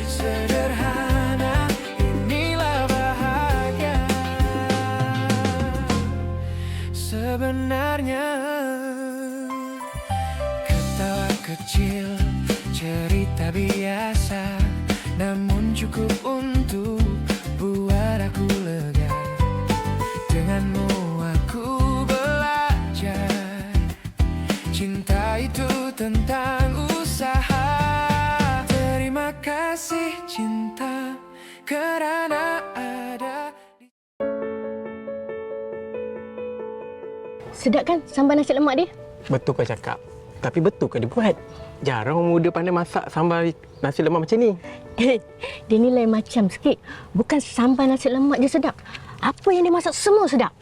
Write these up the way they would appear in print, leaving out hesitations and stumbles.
Sederhana, inilah bahagia. Sebenarnya ketawa kecil, cerita biasa, namun cukup untuk buat aku lega. Denganmu aku belajar, cinta itu tentang usaha. Terima kasih cinta, kerana ada. Sedap kan sambal nasi lemak dia? Betul kau cakap. Tapi betul ke dia buat? Jarang orang muda pandai masak sambal nasi lemak macam ni. Dia ni lain macam sikit. Bukan sambal nasi lemak je sedap. Apa yang dia masak semua sedap.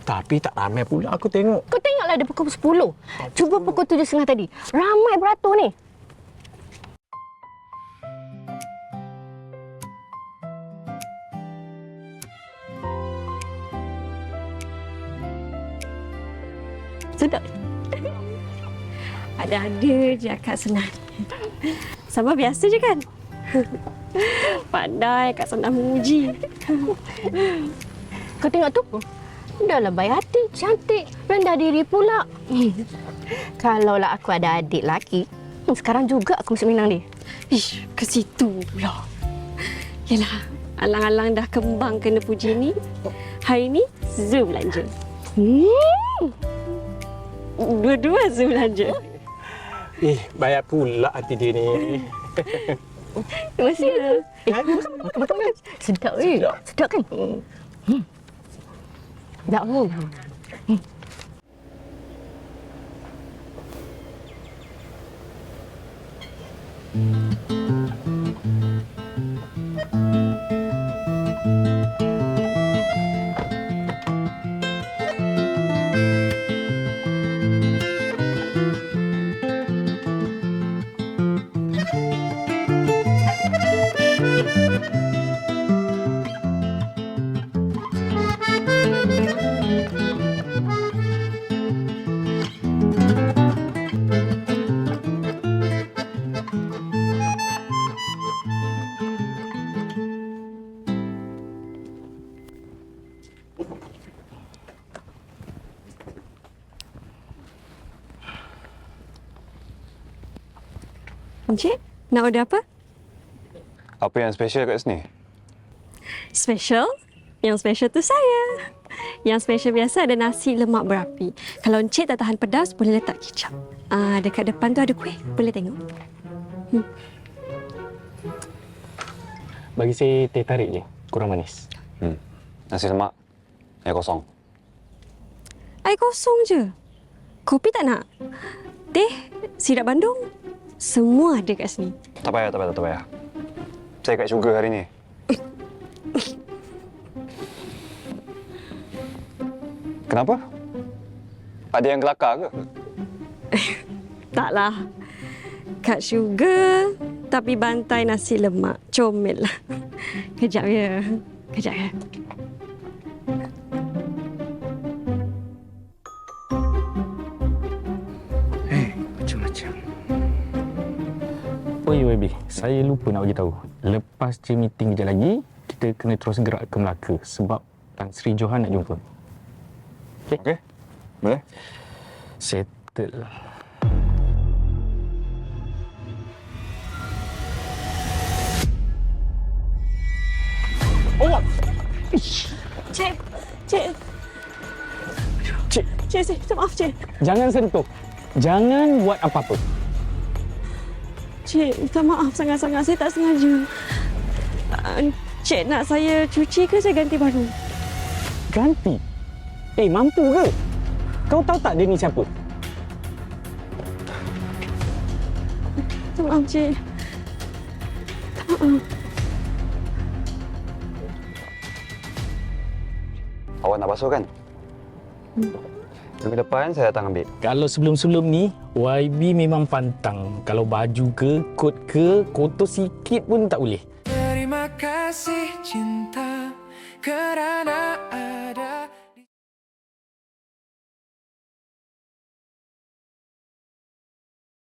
Tapi tak ramai pula aku tengok. Kau tengoklah dia pukul 10. Cuba pukul 7.30 tadi. Ramai beratur ni. Sedap. Ada-ada je Kak Senang. Sama biasa je kan? Pandai Kak Senang memuji. Kau tengok tu. Dahlah baik hati, cantik, rendah diri pula. Kalaulah aku ada adik lelaki, sekarang juga aku mesti minang dia. Ish, ke situ pula. Yalah, alang-alang dah kembang kena puji ni. Hari ni, Zoom belanja. Dua-dua Zoom belanja. Bayar pula hati dia ni. Terima kasih. Makan. Sedap weh. Sedap kan? Sedap pun. Encik, nak order apa? Apa yang special kat sini? Special? Yang special tu saya. Yang special biasa ada nasi lemak berapi. Kalau encik tak tahan pedas, boleh letak kicap. Dekat depan tu ada kuih. Boleh tengok. Bagi saya teh tarik je. Kurang manis. Nasi lemak, air kosong. Air kosong je. Kopi tak nak? Teh, sirap Bandung. Semua ada kat sini. Tak payah. Saya kat syurga hari ni. Kenapa? Ada yang kelakar ke? Taklah. Kat syurga, tapi bantai nasi lemak. Comel lah. Kejap ya. Macam-macam. Oh ya, baby. Saya lupa nak bagi tahu. Lepas je meeting kejap lagi, kita kena terus gerak ke Melaka sebab Tan Sri Johan nak jumpa. Okey. Boleh? Settle. Oh! Cik. Cik, maaf cik. Jangan sentuh. Jangan buat apa-apa. Cik, minta maaf sangat-sangat. Saya tak sengaja. Cik nak saya cuci ke saya ganti baru? Ganti? Mampu ke? Kau tahu tak dia ni siapa? Minta maaf cik. Minta maaf. Awak nak basuh kan? Minggu depan saya datang ambil. Kalau sebelum-sebelum ni, YB memang pantang. Kalau baju ke, kot ke, kotor sikit pun tak boleh. Terima kasih cinta, kerana